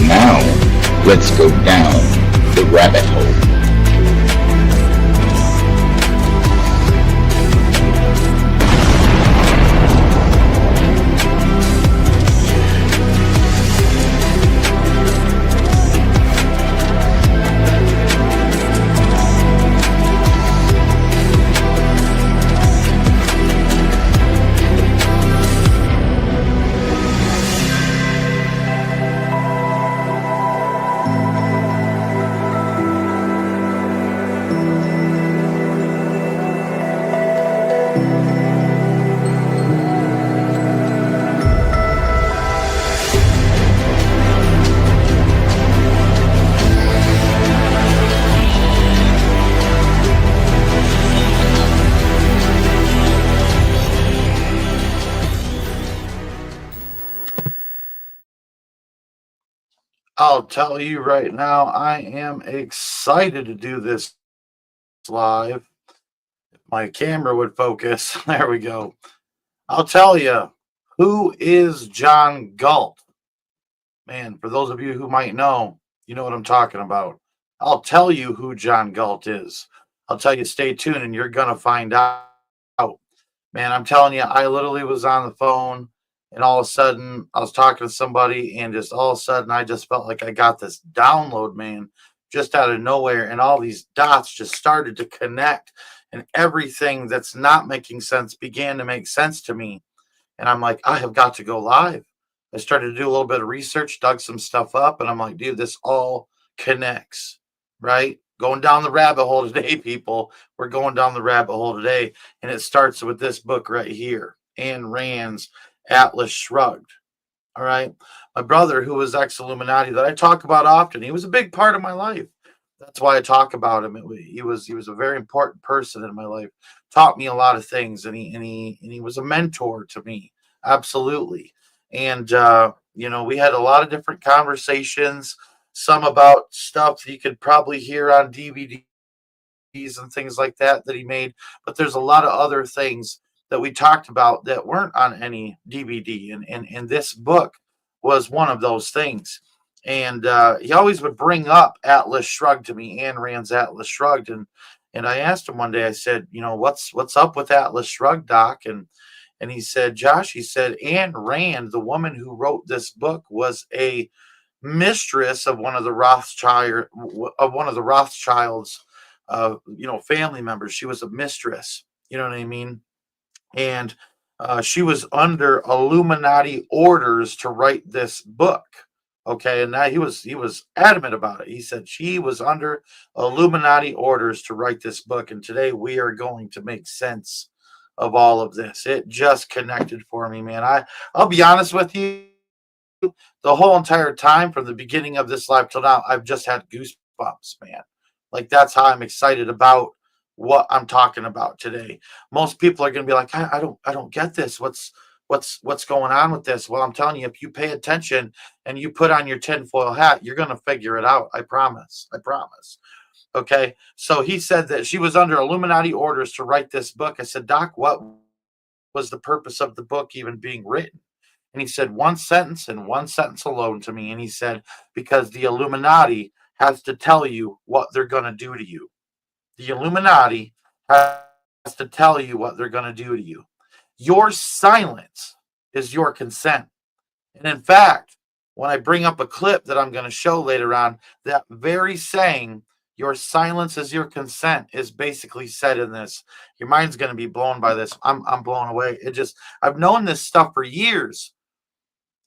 Now, let's go down the rabbit hole. I'll tell you right now, I am excited to do this live. If my camera would focus, there we go. I'll tell you, who is John Galt? Man, for those of you who might know, you know what I'm talking about. I'll tell you who John Galt is. I'll tell you, stay tuned and you're going to find out. Man, I'm telling you, I literally was on the phone and all of a sudden I was talking to somebody and just all of a sudden I just felt like I got this download, man, just out of nowhere. And all these dots just started to connect and everything that's not making sense began to make sense to me. And I'm like, I have got to go live. I started to do a little bit of research, dug some stuff up, and I'm like, dude, this all connects, right? Going down the rabbit hole today, people. We're going down the rabbit hole today. And it starts with this book right here, Ayn Rand's Atlas Shrugged. All right. My brother, who was ex-Illuminati, that I talk about often, he was a big part of my life. That's why I talk about him. He was a very important person in my life. Taught me a lot of things, and he was a mentor to me. Absolutely. And we had a lot of different conversations, some about stuff that you could probably hear on DVDs and things like that he made. But there's a lot of other things that we talked about that weren't on any DVD. And this book was one of those things. And he always would bring up Atlas Shrugged to me, Ayn Rand's Atlas Shrugged. And I asked him one day, I said, what's up with Atlas Shrugged, Doc? And he said, Josh, he said, Ayn Rand, the woman who wrote this book, was a mistress of one of the Rothschilds, family members. She was a mistress. You know what I mean? And she was under Illuminati orders to write this book. Okay, and now he was adamant about it. He said she was under Illuminati orders to write this book, and today we are going to make sense of all of this. It just connected for me, man. I'll be honest with you, the whole entire time from the beginning of this live till now, I've just had goosebumps, man. Like that's how I'm excited about what I'm talking about today. Most people are going to be like, I don't get this. What's going on with this? Well, I'm telling you, if you pay attention and you put on your tinfoil hat, you're going to figure it out. I promise. I promise. Okay. So he said that she was under Illuminati orders to write this book. I said, Doc, what was the purpose of the book even being written? And he said one sentence and one sentence alone to me. And he said, because the Illuminati has to tell you what they're going to do to you. The Illuminati has to tell you what they're going to do to you. Your silence is your consent. And in fact, when I bring up a clip that I'm going to show later on, that very saying, your silence is your consent, is basically said in this. Your mind's going to be blown by this. I'm blown away. I've known this stuff for years.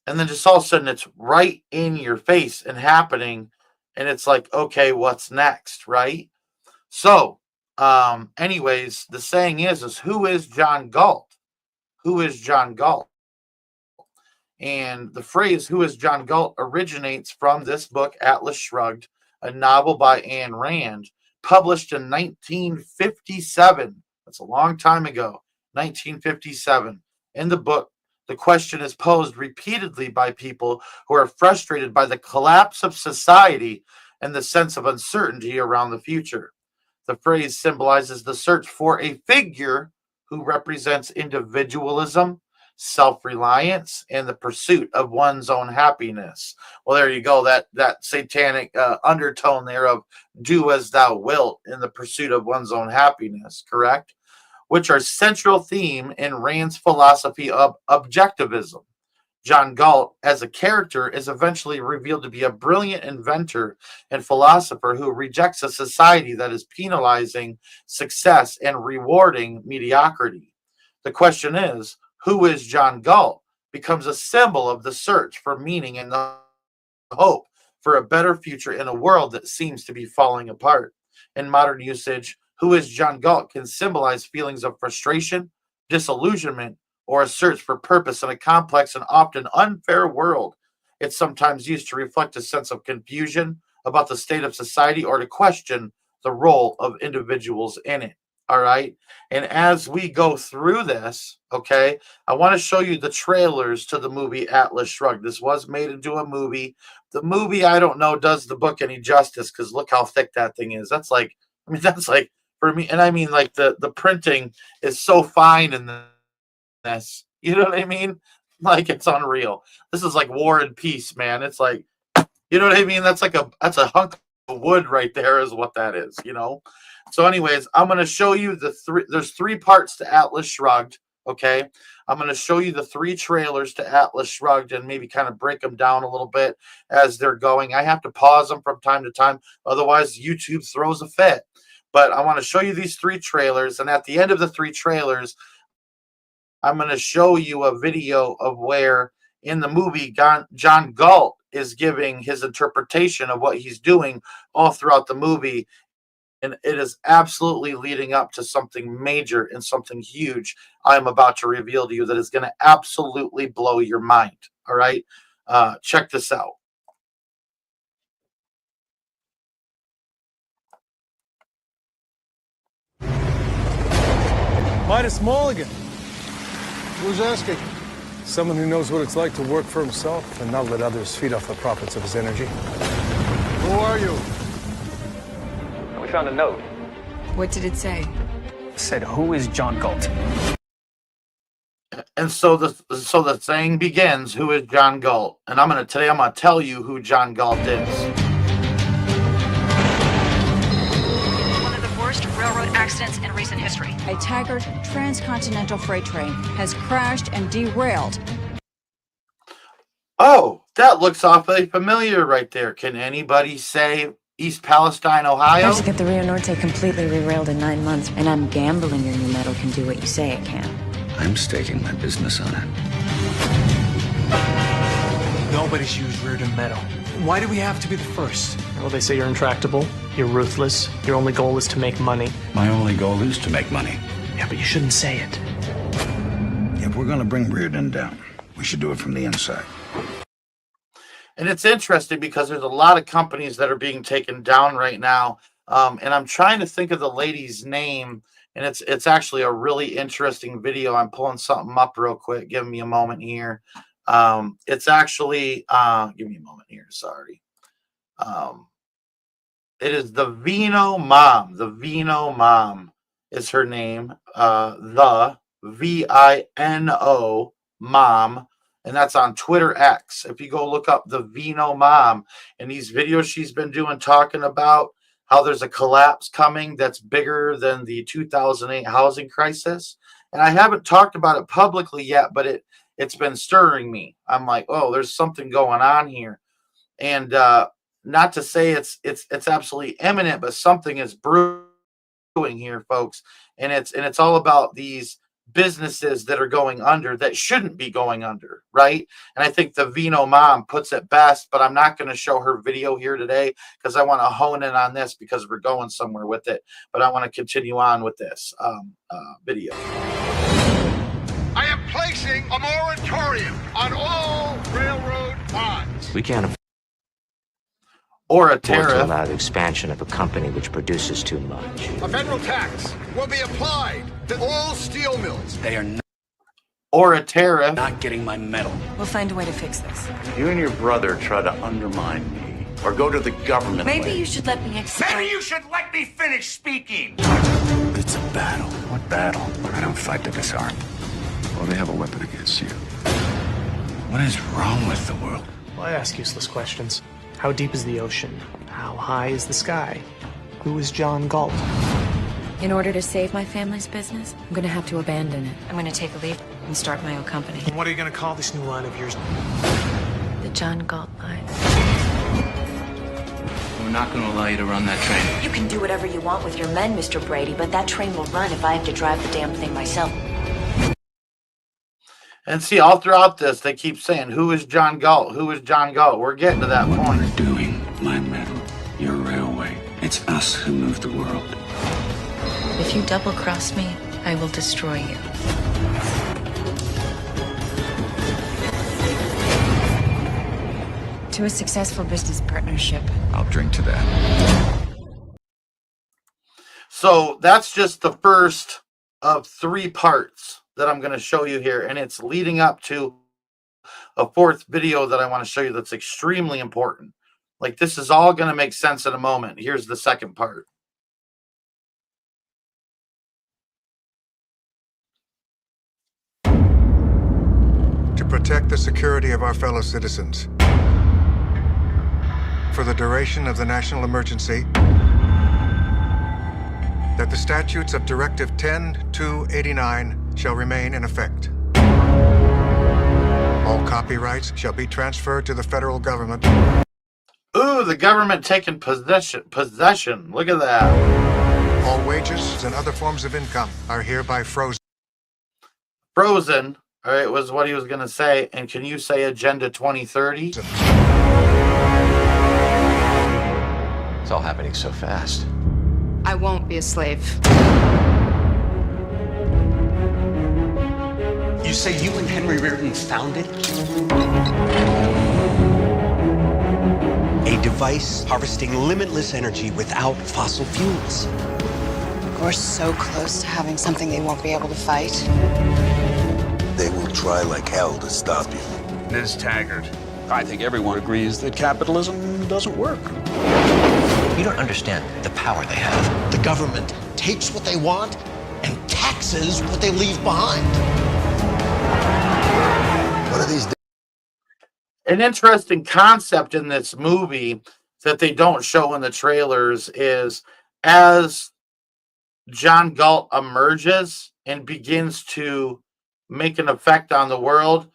And then just all of a sudden it's right in your face and happening. And it's like, okay, what's next? Right? So, anyways, the saying is who is John Galt? Who is John Galt? And the phrase who is John Galt originates from this book, Atlas Shrugged, a novel by Ayn Rand, published in 1957. That's a long time ago, 1957. In the book, the question is posed repeatedly by people who are frustrated by the collapse of society and the sense of uncertainty around the future. The phrase symbolizes the search for a figure who represents individualism, self-reliance, and the pursuit of one's own happiness. Well, there you go. That satanic undertone there of "do as thou wilt" in the pursuit of one's own happiness, correct? Which are central theme in Rand's philosophy of objectivism. John Galt, as a character, is eventually revealed to be a brilliant inventor and philosopher who rejects a society that is penalizing success and rewarding mediocrity. The question is, who is John Galt? Becomes a symbol of the search for meaning and the hope for a better future in a world that seems to be falling apart. In modern usage, who is John Galt can symbolize feelings of frustration, disillusionment, or a search for purpose in a complex and often unfair world. It's sometimes used to reflect a sense of confusion about the state of society or to question the role of individuals in it. All right. And as we go through this, okay, I want to show you the trailers to the movie Atlas Shrugged. This was made into a movie. The movie, I don't know, does the book any justice because look how thick that thing is. That's like for me, and I mean like the printing is so fine in this. You know what I mean? Like it's unreal. This is like War and Peace, man. It's like, you know what I mean? That's a hunk of wood right there is what that is, you know? So anyways, I'm going to show you there's three parts to Atlas Shrugged, okay? I'm going to show you the three trailers to Atlas Shrugged and maybe kind of break them down a little bit as they're going. I have to pause them from time to time. Otherwise, YouTube throws a fit. But I want to show you these three trailers. And at the end of the three trailers, I'm going to show you a video of where in the movie John Galt is giving his interpretation of what he's doing all throughout the movie. And it is absolutely leading up to something major and something huge I'm about to reveal to you that is going to absolutely blow your mind. All right. Check this out. Midas Mulligan. Who's asking? Someone who knows what it's like to work for himself and not let others feed off the profits of his energy. Who are you? We found a note. What did it say? It said, "Who is John Galt?" And so the saying begins, who is John Galt? And I'm gonna tell you who John Galt is. One of the worst railroad accidents in recent history. A Taggart transcontinental freight train has crashed and derailed. Oh, that looks awfully familiar right there. Can anybody say East Palestine, Ohio? I have to get the Rio Norte completely re-railed in 9 months, and I'm gambling your new metal can do what you say it can. I'm staking my business on it. Nobody's used Reardon metal. Why do we have to be the first? Well, they say you're intractable, you're ruthless, your only goal is to make money. My only goal is to make money. Yeah, but you shouldn't say it. If we're gonna bring Reardon down, we should do it from the inside. And it's interesting because there's a lot of companies that are being taken down right now. And I'm trying to think of the lady's name, and it's actually a really interesting video. I'm pulling something up real quick. Give me a moment here. It's actually, give me a moment here. Sorry. It is the Vino Mom. The Vino Mom is her name. The Vino Mom. And that's on Twitter X. If you go look up the Vino Mom and these videos she's been doing talking about how there's a collapse coming that's bigger than the 2008 housing crisis. And I haven't talked about it publicly yet, but it's been stirring me. I'm like, oh, there's something going on here. And not to say it's absolutely imminent, but something is brewing here, folks. And it's all about these businesses that are going under that shouldn't be going under, right? And I think the Vino Mom puts it best, but I'm not going to show her video here today because I want to hone in on this because we're going somewhere with it. But I want to continue on with this video. I am placing a moratorium on all railroad bonds. We can't Or a afford to tariff. allow the expansion of a company which produces too much. A federal tax will be applied to all steel mills. They are Or a tariff. not getting my metal. We'll find a way to fix this. You and your brother try to undermine me, or go to the government. Maybe you should let me explain. Maybe you should let me finish speaking. It's a battle. What battle? I don't fight to disarm. Well, they have a weapon against you. What is wrong with the world? Well, I ask useless questions. How deep is the ocean? How high is the sky? Who is John Galt? In order to save my family's business, I'm gonna have to abandon it. I'm gonna take a leap and start my own company. And what are you gonna call this new line of yours? The John Galt line. We're not gonna allow you to run that train. You can do whatever you want with your men, Mr. Brady, but that train will run if I have to drive the damn thing myself. And see, all throughout this, they keep saying, who is John Galt? Who is John Galt? We're getting to that What point. we're doing, my metal, your railway, it's us who move the world. If you double-cross me, I will destroy you. To a successful business partnership. I'll drink to that. So that's just the first of 3 parts that I'm going to show you here. And it's leading up to a 4th video that I want to show you that's extremely important. Like, this is all going to make sense in a moment. Here's the 2nd part. To protect the security of our fellow citizens. For the duration of the national emergency, that the statutes of Directive 10-289 shall remain in effect. All copyrights shall be transferred to the federal government. Ooh, the government taking possession. Look at that. All wages and other forms of income are hereby frozen. Frozen, all right, was what he was going to say. And can you say Agenda 2030? It's all happening so fast. I won't be a slave. You say you and Henry Reardon found it? A device harvesting limitless energy without fossil fuels. We're so close to having something they won't be able to fight. They will try like hell to stop you. Ms. Taggart, I think everyone agrees that capitalism doesn't work. You don't understand the power they have. The government takes what they want and taxes what they leave behind. What are these? An interesting concept in this movie that they don't show in the trailers is as John Galt emerges and begins to make an effect on the world,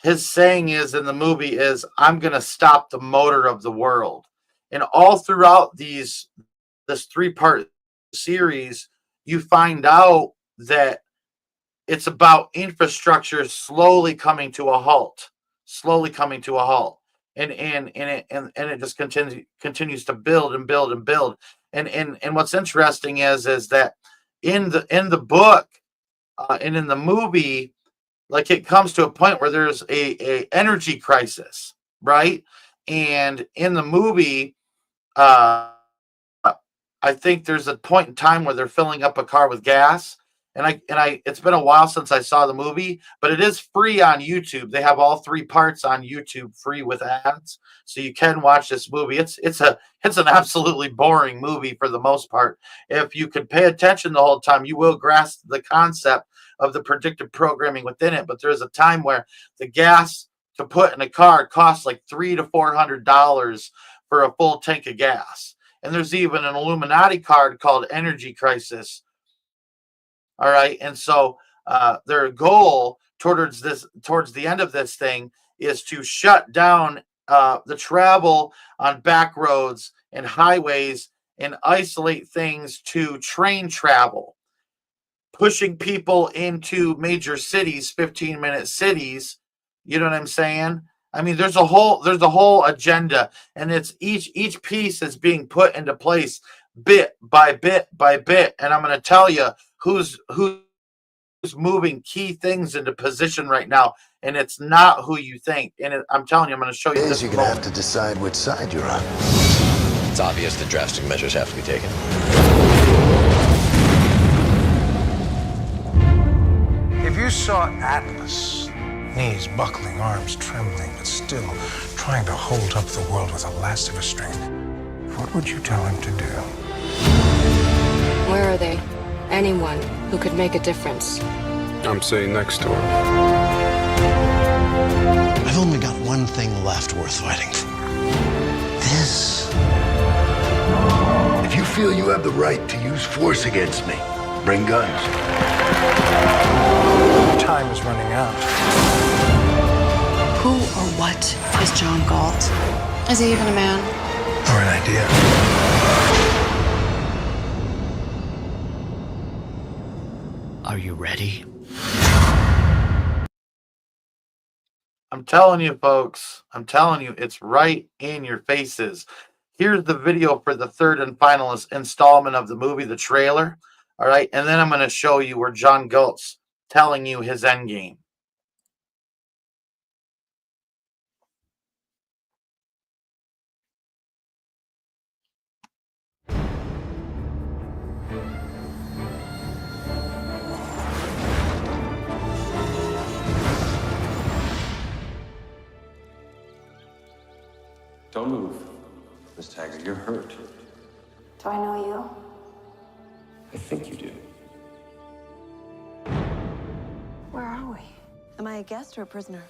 his saying is in the movie is, I'm going to stop the motor of the world. And all throughout this 3-part series, you find out that it's about infrastructure slowly coming to a halt. And it just continues to build and build and build. And what's interesting is that in the book and in the movie, like, it comes to a point where there's a energy crisis, right? And in the movie, I think there's a point in time where they're filling up a car with gas. And I it's been a while since I saw the movie, but it is free on YouTube. They have all 3 parts on YouTube free with ads. So you can watch this movie. It's an absolutely boring movie for the most part. If you could pay attention the whole time, you will grasp the concept of the predictive programming within it. But there's a time where the gas to put in a car costs like $300 to $400 for a full tank of gas. And there's even an Illuminati card called Energy Crisis. All right. And so their goal towards the end of this thing is to shut down the travel on back roads and highways and isolate things to train travel, pushing people into major cities, 15-minute cities. You know what I'm saying? I mean, there's a whole agenda, and it's each piece is being put into place bit by bit by bit. And I'm going to tell you who's moving key things into position right now, and it's not who you think. And I'm telling you, I'm going to show you this. You're going to have to decide which side you're on. It's obvious that drastic measures have to be taken. If you saw Atlas, knees buckling, arms trembling, but still trying to hold up the world with the last of his strength, what would you tell him to do? Where are they? Anyone who could make a difference. I'm sitting next to her. I've only got one thing left worth fighting for. This. If you feel you have the right to use force against me, bring guns. Time is running out. Who or what is John Galt? Is he even a man? Or an idea. Are you ready? I'm telling you, folks. I'm telling you, it's right in your faces. Here's the video for the third and final installment of the movie, the trailer. All right. And then I'm going to show you where John Galt's telling you his end game. Don't move. Miss Taggart, you're hurt. Do I know you? I think you do. Where are we? Am I a guest or a prisoner?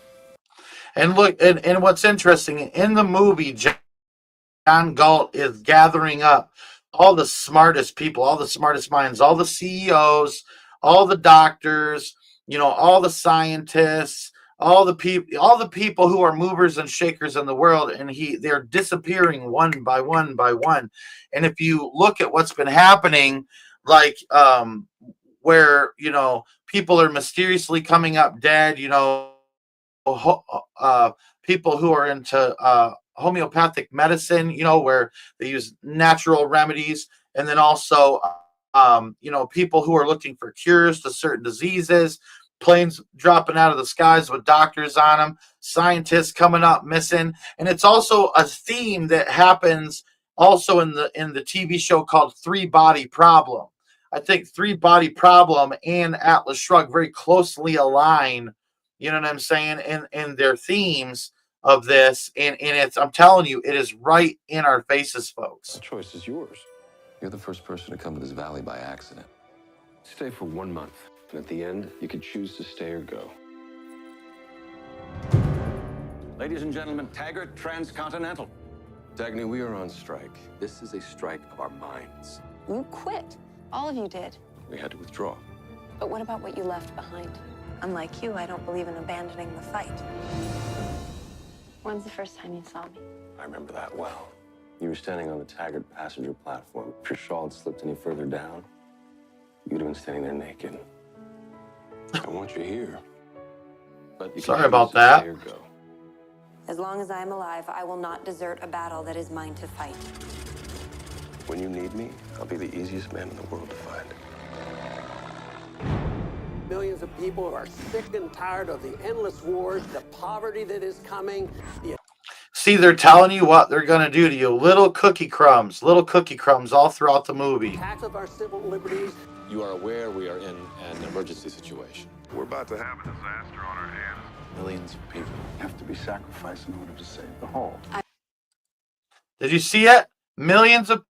And look, and what's interesting, in the movie, John Galt is gathering up all the smartest people, all the smartest minds, all the CEOs, all the doctors, all the scientists, all the people who are movers and shakers in the world, and they're disappearing one by one by one. And if you look at what's been happening, like where people are mysteriously coming up dead, people who are into homeopathic medicine, where they use natural remedies, and then also people who are looking for cures to certain diseases, planes dropping out of the skies with doctors on them, scientists coming up missing. And it's also a theme that happens also in the TV show called Three Body Problem. I think Three Body Problem and Atlas Shrugged very closely align, you know what I'm saying, in their themes of this. And I'm telling you, it is right in our faces, folks. The choice is yours. You're the first person to come to this valley by accident. Stay for 1 month. And at the end, you could choose to stay or go. Ladies and gentlemen, Taggart Transcontinental. Dagny, we are on strike. This is a strike of our minds. You quit. All of you did. We had to withdraw. But what about what you left behind? Unlike you, I don't believe in abandoning the fight. When's the first time you saw me? I remember that well. You were standing on the Taggart passenger platform. If your shawl had slipped any further down, you'd have been standing there naked. I want you here. But you sorry about that. As long as I am alive, I will not desert a battle that is mine to fight. When you need me, I'll be the easiest man in the world to find. Millions of people are sick and tired of the endless wars, the poverty that is coming. See, they're telling you what they're going to do to you. Little cookie crumbs all throughout the movie. Attacks of our civil liberties. You are aware we are in an emergency situation. We're about to have a disaster on our hands. Millions of people Have to be sacrificed in order to save the whole. Did you see it? Millions of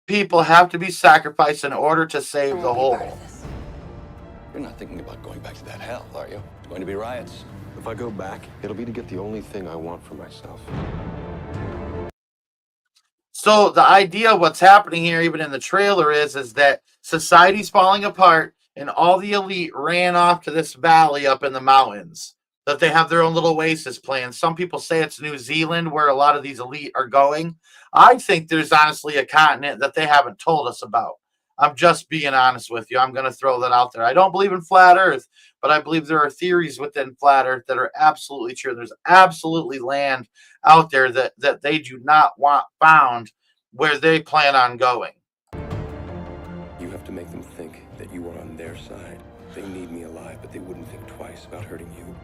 people have to be sacrificed in order to save the whole. You're not thinking about going back to that hell, are you? There's going to be riots. If I go back, it'll be to get the only thing I want for myself. So the idea of what's happening here, even in the trailer, is that society's falling apart and all the elite ran off to this valley up in the mountains, that they have their own little oasis plan. Some people say it's New Zealand where a lot of these elite are going. I think there's honestly a continent that they haven't told us about. I'm just being honest with you. I'm going to throw that out there. I don't believe in flat earth, but I believe there are theories within flat earth that are absolutely true. There's absolutely land out there that they do not want found where they plan on going. You have to make them think that you are on their side. They need me alive, but they wouldn't think twice about hurting you.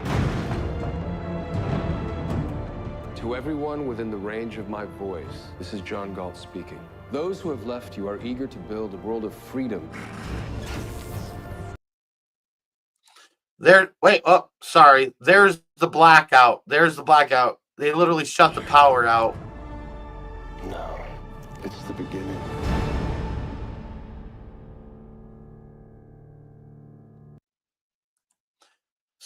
To everyone within the range of my voice, this is John Galt speaking. Those who have left you are eager to build a world of freedom. There's the blackout. They literally shut the power out. No, it's the beginning.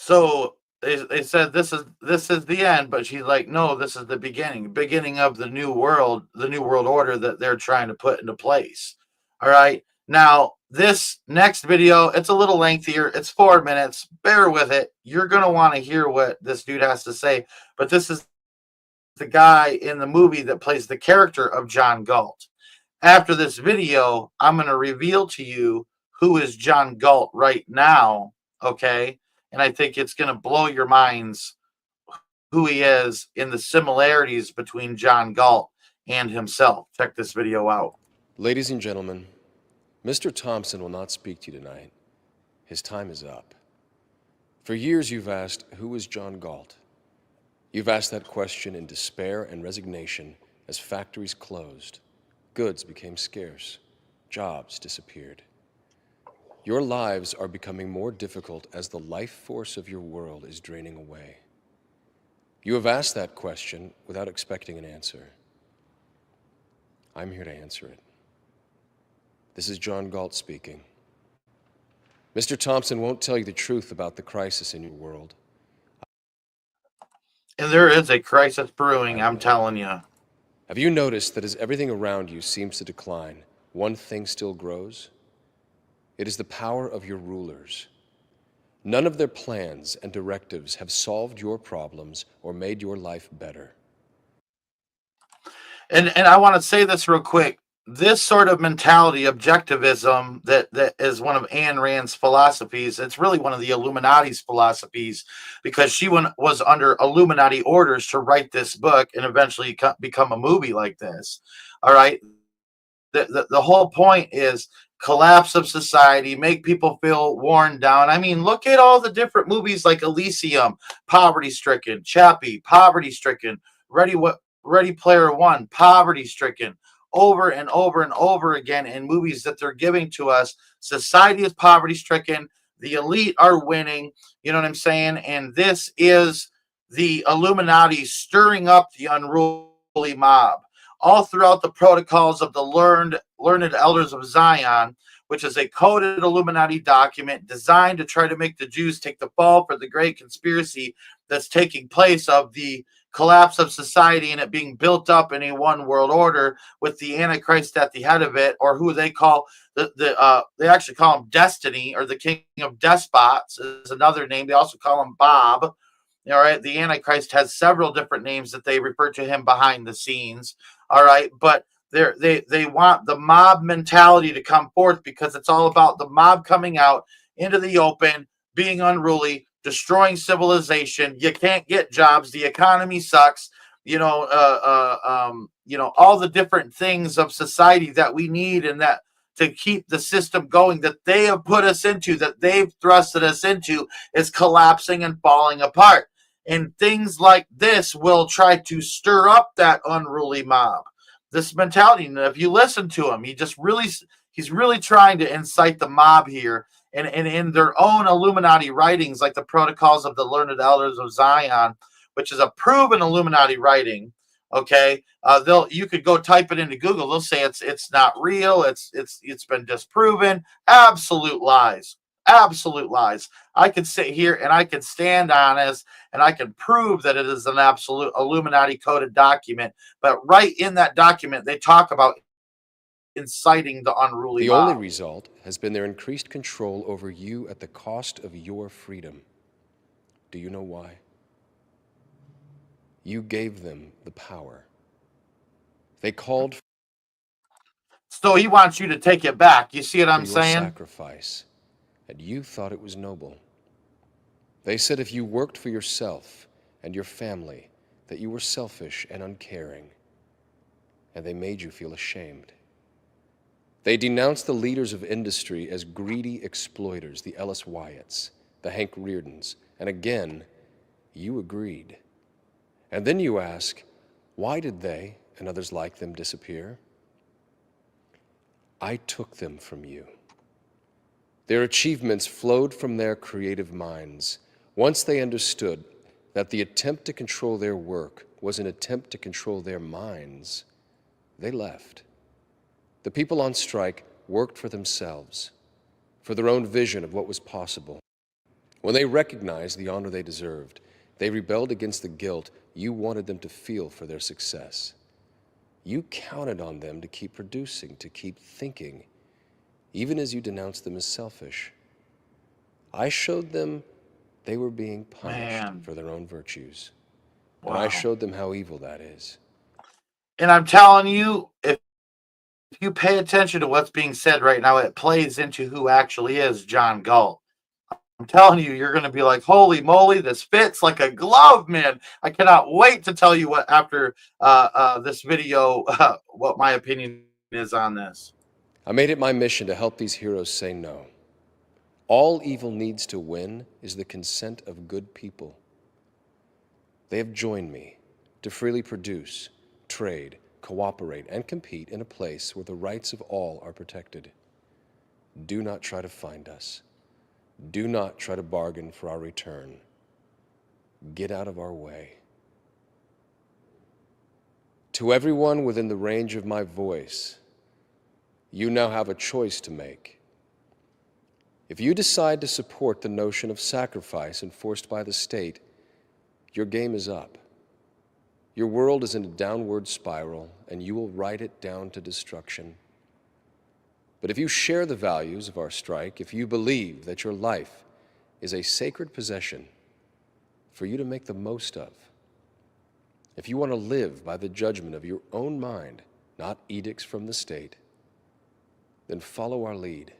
So they said this is the end, but she's like, no, this is the beginning of the new world order that they're trying to put into place. All right. Now, this next video, it's a little lengthier. It's 4 minutes. Bear with it. You're gonna want to hear what this dude has to say. But this is the guy in the movie that plays the character of John Galt. After this video, I'm going to reveal to you who is John Galt right now, okay? And I think it's going to blow your minds who he is in the similarities between John Galt and himself. Check this video out. Ladies and gentlemen, Mr. Thompson will not speak to you tonight. His time is up. For years you've asked, who is John Galt? You've asked that question in despair and resignation as factories closed, goods became scarce, jobs disappeared. Your lives are becoming more difficult as the life force of your world is draining away. You have asked that question without expecting an answer. I'm here to answer it. This is John Galt speaking. Mr. Thompson won't tell you the truth about the crisis in your world. And there is a crisis brewing, I'm telling you. Have you noticed that as everything around you seems to decline, one thing still grows? It is the power of your rulers. None of their plans and directives have solved your problems or made your life better. And I want to say this real quick. This sort of mentality, objectivism, that is one of Ayn Rand's philosophies. It's really one of the Illuminati's philosophies, because she was under Illuminati orders to write this book and eventually become a movie like this. All right. The whole point is collapse of society, make people feel worn down. I mean, look at all the different movies like Elysium, poverty-stricken, Chappie, poverty-stricken, Ready Player One, poverty-stricken. Over and over and over again in movies that they're giving to us. Society is poverty stricken. The elite are winning. You know what I'm saying? And this is the Illuminati stirring up the unruly mob. All throughout the protocols of the learned elders of Zion, which is a coded Illuminati document designed to try to make the Jews take the fall for the great conspiracy that's taking place of the collapse of society and it being built up in a one world order with the Antichrist at the head of it, or who they call they actually call him Destiny, or the King of Despots is another name. They also call him Bob. All right, the Antichrist has several different names that they refer to him behind the scenes. All right, but they want the mob mentality to come forth, because it's all about the mob coming out into the open, being unruly, destroying civilization. You can't get jobs. The economy sucks. All the different things of society that we need and that to keep the system going that they have put us into, that they've thrusted us into, is collapsing and falling apart. And things like this will try to stir up that unruly mob. This mentality, and if you listen to him, he's really trying to incite the mob here. And in their own Illuminati writings, like the Protocols of the Learned Elders of Zion, which is a proven Illuminati writing, okay, you could go type it into Google. They'll say it's not real. It's been disproven. Absolute lies. Absolute lies. I could sit here and I could stand on this and I can prove that it is an absolute Illuminati coded document. But right in that document, they talk about inciting the unruly mob. The only result has been their increased control over you at the cost of your freedom. Do you know why? You gave them the power. They called. So he wants you to take it back. You see what I'm saying? Sacrifice, and you thought it was noble. They said if you worked for yourself and your family, that you were selfish and uncaring, and they made you feel ashamed. They denounced the leaders of industry as greedy exploiters, the Ellis Wyatts, the Hank Reardons, and again, you agreed. And then you ask, why did they and others like them disappear? I took them from you. Their achievements flowed from their creative minds. Once they understood that the attempt to control their work was an attempt to control their minds, they left. The people on strike worked for themselves, for their own vision of what was possible. When they recognized the honor they deserved, they rebelled against the guilt you wanted them to feel for their success. You counted on them to keep producing, to keep thinking, even as you denounced them as selfish. I showed them they were being punished for their own virtues. And I showed them how evil that is. And I'm telling you, if you pay attention to what's being said right now, it plays into who actually is John Galt. I'm telling you, you're going to be like, holy moly, this fits like a glove, man. I cannot wait to tell you what, after this video, what my opinion is on this. I made it my mission to help these heroes say no. All evil needs to win is the consent of good people. They have joined me to freely produce, trade, cooperate, and compete in a place where the rights of all are protected. Do not try to find us. Do not try to bargain for our return. Get out of our way. To everyone within the range of my voice, you now have a choice to make. If you decide to support the notion of sacrifice enforced by the state, your game is up. Your world is in a downward spiral, and you will ride it down to destruction. But if you share the values of our strike, if you believe that your life is a sacred possession for you to make the most of, if you want to live by the judgment of your own mind, not edicts from the state, then follow our lead.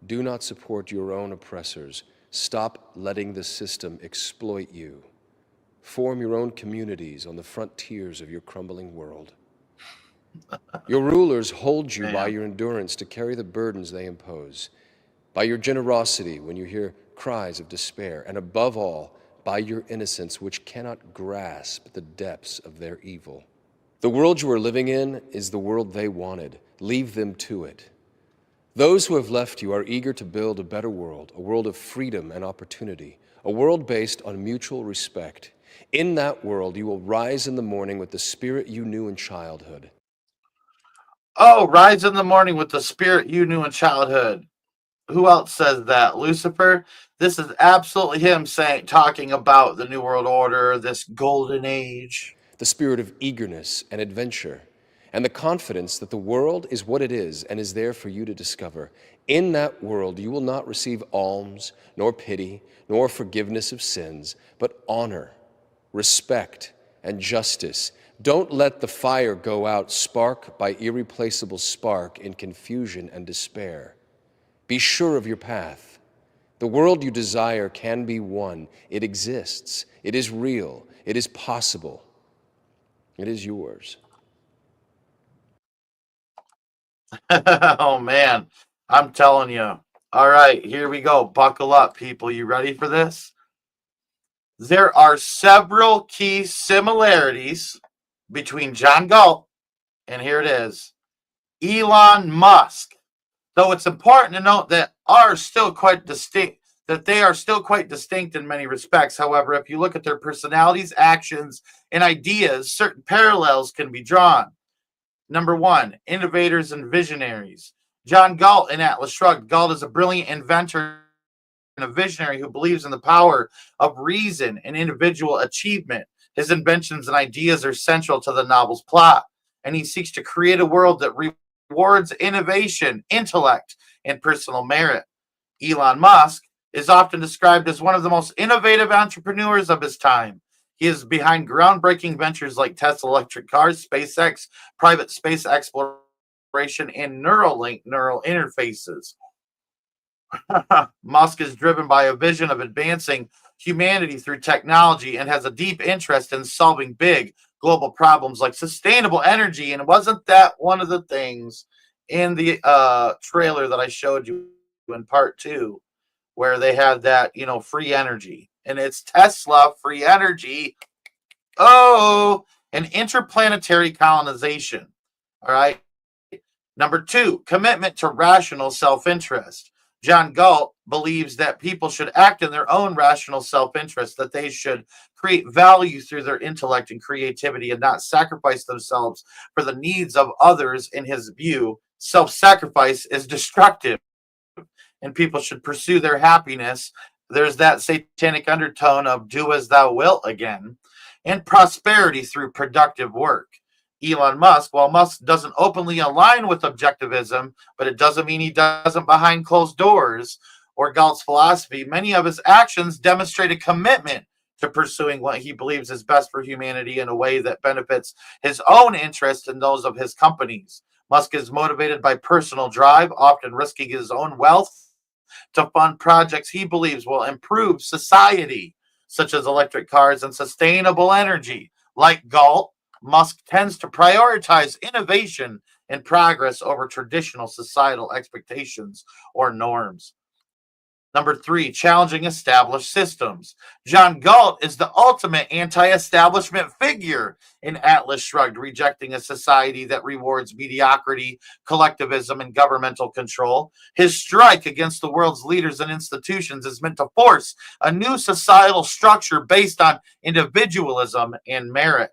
Do not support your own oppressors. Stop letting the system exploit you. Form your own communities on the frontiers of your crumbling world. Your rulers hold you by your endurance to carry the burdens they impose, by your generosity when you hear cries of despair, and above all, by your innocence which cannot grasp the depths of their evil. The world you are living in is the world they wanted. Leave them to it. Those who have left you are eager to build a better world, a world of freedom and opportunity, a world based on mutual respect. In that world, you will rise in the morning with the spirit you knew in childhood. Oh, rise in the morning with the spirit you knew in childhood. Who else says that? Lucifer? This is absolutely him talking about the New World Order, this golden age. The spirit of eagerness and adventure, and the confidence that the world is what it is and is there for you to discover. In that world, you will not receive alms, nor pity, nor forgiveness of sins, but honor, respect, and justice. Don't let the fire go out spark by irreplaceable spark in confusion and despair. Be sure of your path. The world you desire can be won. It exists. It is real. It is possible. It is yours. Oh, man. I'm telling you. All right, here we go. Buckle up, people. You ready for this? There are several key similarities between John Galt and here it is, Elon Musk. Though it's important to note that they are still quite distinct in many respects. However, if you look at their personalities, actions, and ideas, certain parallels can be drawn. Number one, innovators and visionaries. John Galt in Atlas Shrugged. Galt is a brilliant inventor and a visionary who believes in the power of reason and individual achievement. His inventions and ideas are central to the novel's plot, and he seeks to create a world that rewards innovation, intellect, and personal merit. Elon Musk is often described as one of the most innovative entrepreneurs of his time. He is behind groundbreaking ventures like Tesla electric cars, SpaceX, private space exploration, and Neuralink neural interfaces. Musk is driven by a vision of advancing humanity through technology and has a deep interest in solving big global problems like sustainable energy. And wasn't that one of the things in the trailer that I showed you in part 2, where they had that, free energy? And it's Tesla free energy. Oh, and interplanetary colonization. All right. Number 2, commitment to rational self-interest. John Galt believes that people should act in their own rational self-interest, that they should create value through their intellect and creativity and not sacrifice themselves for the needs of others. In his view, self-sacrifice is destructive, and people should pursue their happiness there's that satanic undertone of do as thou wilt again, and prosperity through productive work. Elon Musk, while Musk doesn't openly align with objectivism, but it doesn't mean he doesn't behind closed doors or Galt's philosophy, many of his actions demonstrate a commitment to pursuing what he believes is best for humanity in a way that benefits his own interests and those of his companies. Musk is motivated by personal drive, often risking his own wealth to fund projects he believes will improve society, such as electric cars and sustainable energy. Like Galt, Musk tends to prioritize innovation and progress over traditional societal expectations or norms. Number 3, challenging established systems. John Galt is the ultimate anti-establishment figure in Atlas Shrugged, rejecting a society that rewards mediocrity, collectivism, and governmental control. His strike against the world's leaders and institutions is meant to force a new societal structure based on individualism and merit.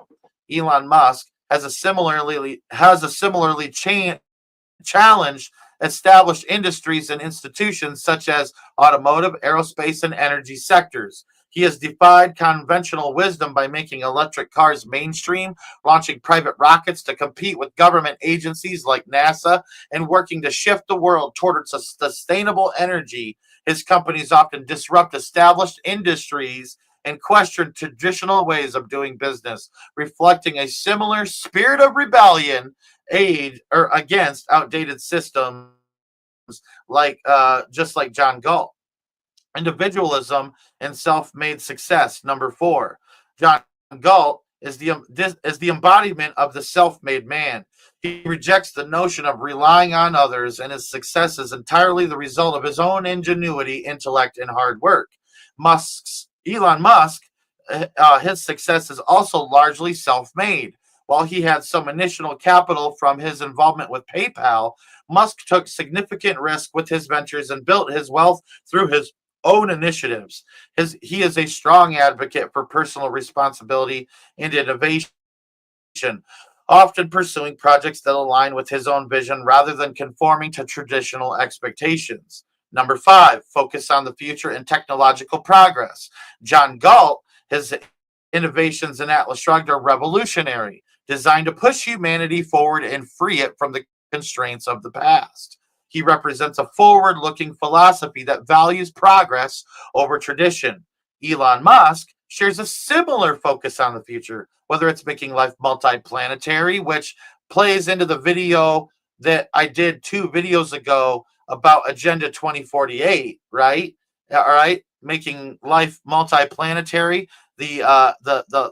Elon Musk has a similarly challenged established industries and institutions such as automotive, aerospace, and energy sectors. He has defied conventional wisdom by making electric cars mainstream, launching private rockets to compete with government agencies like NASA, and working to shift the world towards a sustainable energy. His companies often disrupt established industries and question traditional ways of doing business, reflecting a similar spirit of rebellion against outdated systems, just like John Galt. Individualism and self-made success. Number 4, John Galt is the embodiment of the self-made man. He rejects the notion of relying on others, and his success is entirely the result of his own ingenuity, intellect, and hard work. Elon Musk, his success is also largely self-made. While he had some initial capital from his involvement with PayPal, Musk took significant risk with his ventures and built his wealth through his own initiatives. He is a strong advocate for personal responsibility and innovation, often pursuing projects that align with his own vision rather than conforming to traditional expectations. Number 5, focus on the future and technological progress. John Galt, his innovations in Atlas Shrugged are revolutionary, designed to push humanity forward and free it from the constraints of the past. He represents a forward-looking philosophy that values progress over tradition. Elon Musk shares a similar focus on the future, whether it's making life multi-planetary, which plays into the video that I did 2 videos ago about Agenda 2048, right? All right, making life multi-planetary, the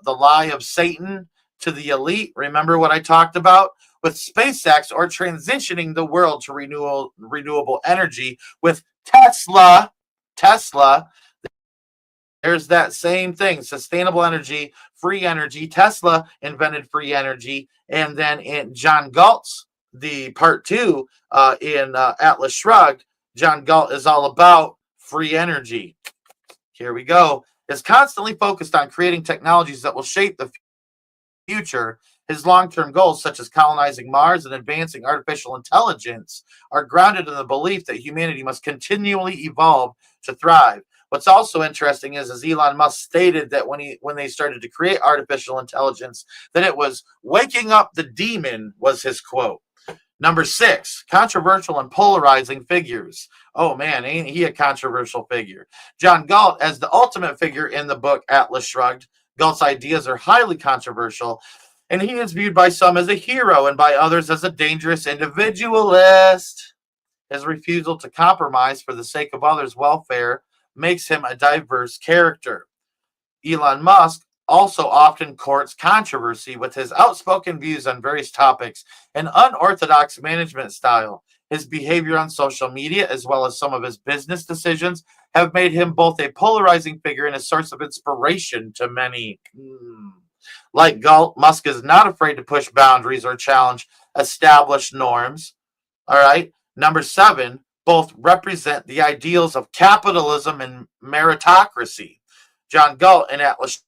lie of Satan to the elite. Remember what I talked about with SpaceX, or transitioning the world to renewable energy with Tesla. There's that same thing, sustainable energy, free energy. Tesla invented free energy, and then in John Galt's the part 2 in Atlas Shrugged, John Galt is all about free energy. Here we go. Is constantly focused on creating technologies that will shape the future. His long-term goals, such as colonizing Mars and advancing artificial intelligence, are grounded in the belief that humanity must continually evolve to thrive. What's also interesting is, as Elon Musk stated that when they started to create artificial intelligence, that it was waking up the demon, was his quote. Number 6, controversial and polarizing figures. Oh man, ain't he a controversial figure? John Galt, as the ultimate figure in the book Atlas Shrugged, Galt's ideas are highly controversial, and he is viewed by some as a hero and by others as a dangerous individualist. His refusal to compromise for the sake of others' welfare makes him a diverse character. Elon Musk also often courts controversy with his outspoken views on various topics and unorthodox management style. His behavior on social media, as well as some of his business decisions, have made him both a polarizing figure and a source of inspiration to many. Like Galt, Musk is not afraid to push boundaries or challenge established norms. All right. Number 7, both represent the ideals of capitalism and meritocracy. John Galt in Atlas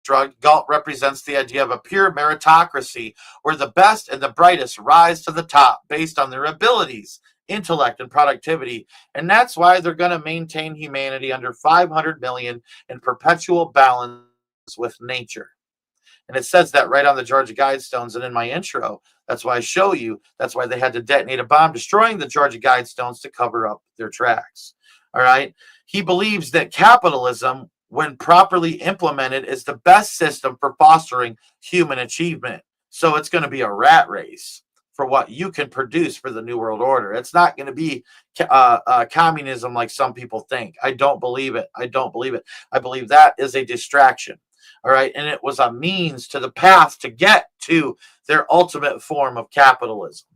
Shrugged, Galt represents the idea of a pure meritocracy where the best and the brightest rise to the top based on their abilities, intellect and productivity. And that's why they're going to maintain humanity under 500 million in perpetual balance with nature. And it says that right on the Georgia Guidestones and in my intro. That's why I show you. That's why they had to detonate a bomb destroying the Georgia Guidestones to cover up their tracks. All right. He believes that capitalism, when properly implemented, is the best system for fostering human achievement. So it's going to be a rat race for what you can produce for the New World Order. It's not going to be communism like some people think. I don't believe it. I don't believe it. I believe that is a distraction. All right. And it was a means to the path to get to their ultimate form of capitalism.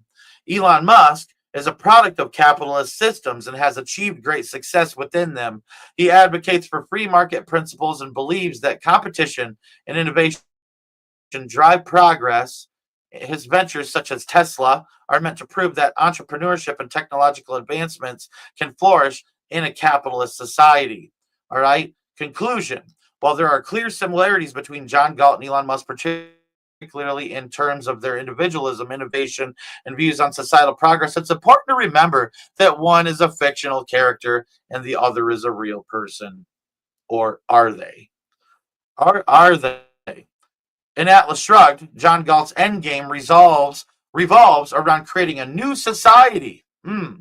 Elon Musk is a product of capitalist systems and has achieved great success within them. He advocates for free market principles and believes that competition and innovation drive progress. His ventures, such as Tesla, are meant to prove that entrepreneurship and technological advancements can flourish in a capitalist society. All right. Conclusion. While there are clear similarities between John Galt and Elon Musk, particularly in terms of their individualism, innovation, and views on societal progress, it's important to remember that one is a fictional character and the other is a real person. Or are they? Are they? In Atlas Shrugged, John Galt's endgame revolves around creating a new society.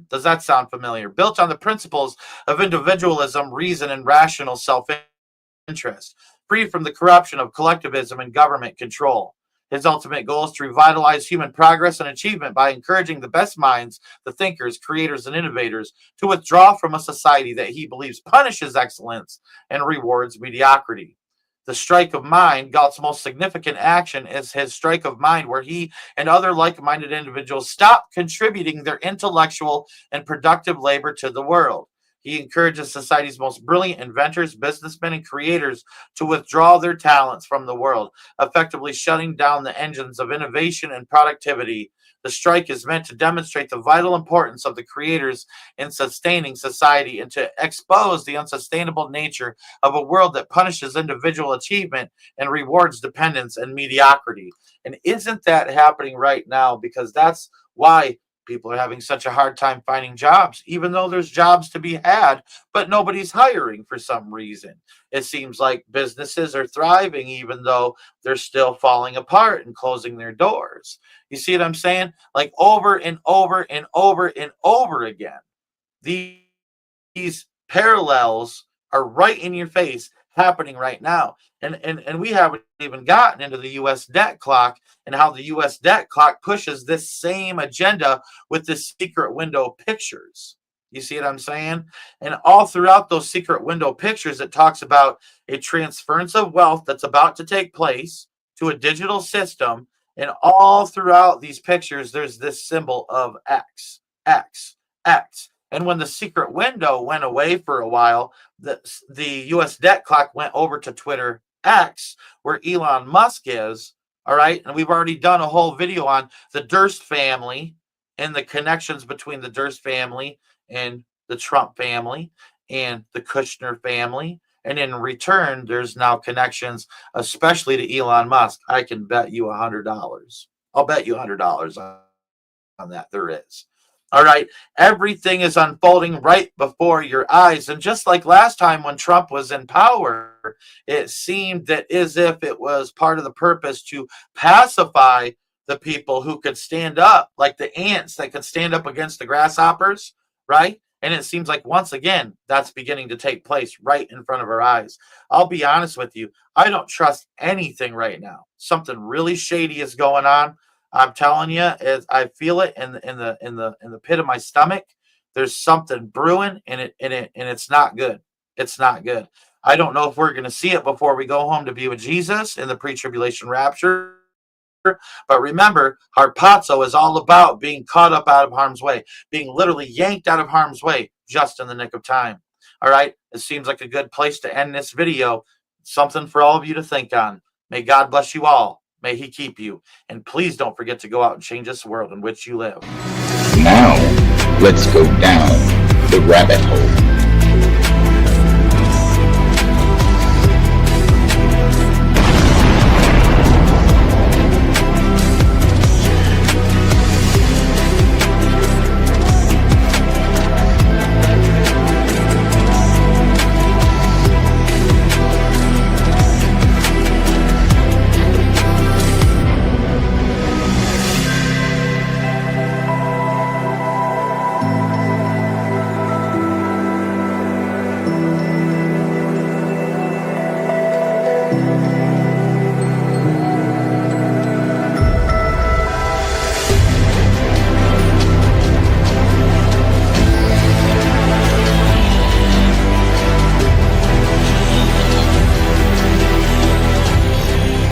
Does that sound familiar? Built on the principles of individualism, reason, and rational self-interest, free from the corruption of collectivism and government control. His ultimate goal is to revitalize human progress and achievement by encouraging the best minds, the thinkers, creators, and innovators to withdraw from a society that he believes punishes excellence and rewards mediocrity. The strike of mind, Galt's most significant action, is his strike of mind, where he and other like-minded individuals stop contributing their intellectual and productive labor to the world. He encourages society's most brilliant inventors, businessmen, and creators to withdraw their talents from the world, effectively shutting down the engines of innovation and productivity. The strike is meant to demonstrate the vital importance of the creators in sustaining society and to expose the unsustainable nature of a world that punishes individual achievement and rewards dependence and mediocrity. And isn't that happening right now? Because that's why people are having such a hard time finding jobs, even though there's jobs to be had, but nobody's hiring for some reason. It seems like businesses are thriving, even though they're still falling apart and closing their doors. You see what I'm saying? Like over and over and over and over again. These parallels are right in your face, happening right now. And we haven't even gotten into the U.S. debt clock and how the U.S. debt clock pushes this same agenda with the secret window pictures. You see what I'm saying? And all throughout those secret window pictures, it talks about a transference of wealth that's about to take place to a digital system. And all throughout these pictures, there's this symbol of X, X, X. And when the secret window went away for a while, the U.S. debt clock went over to Twitter X, where Elon Musk is. All right. And we've already done a whole video on the Durst family and the connections between the Durst family and the Trump family and the Kushner family. And in return, there's now connections, especially to Elon Musk. I can bet you $100. I'll bet you $100 on that. There is. All right. Everything is unfolding right before your eyes. And just like last time when Trump was in power, it seemed that as if it was part of the purpose to pacify the people who could stand up, like the ants that could stand up against the grasshoppers, right? And it seems like once again, that's beginning to take place right in front of our eyes. I'll be honest with you. I don't trust anything right now. Something really shady is going on. I'm telling you, I feel it in the pit of my stomach. There's something brewing, and it's not good. It's not good. I don't know if we're going to see it before we go home to be with Jesus in the pre-tribulation rapture. But remember, harpazo is all about being caught up out of harm's way, being literally yanked out of harm's way just in the nick of time. All right. It seems like a good place to end this video. Something for all of you to think on. May God bless you all. May he keep you. And please don't forget to go out and change this world in which you live. Now, let's go down the rabbit hole.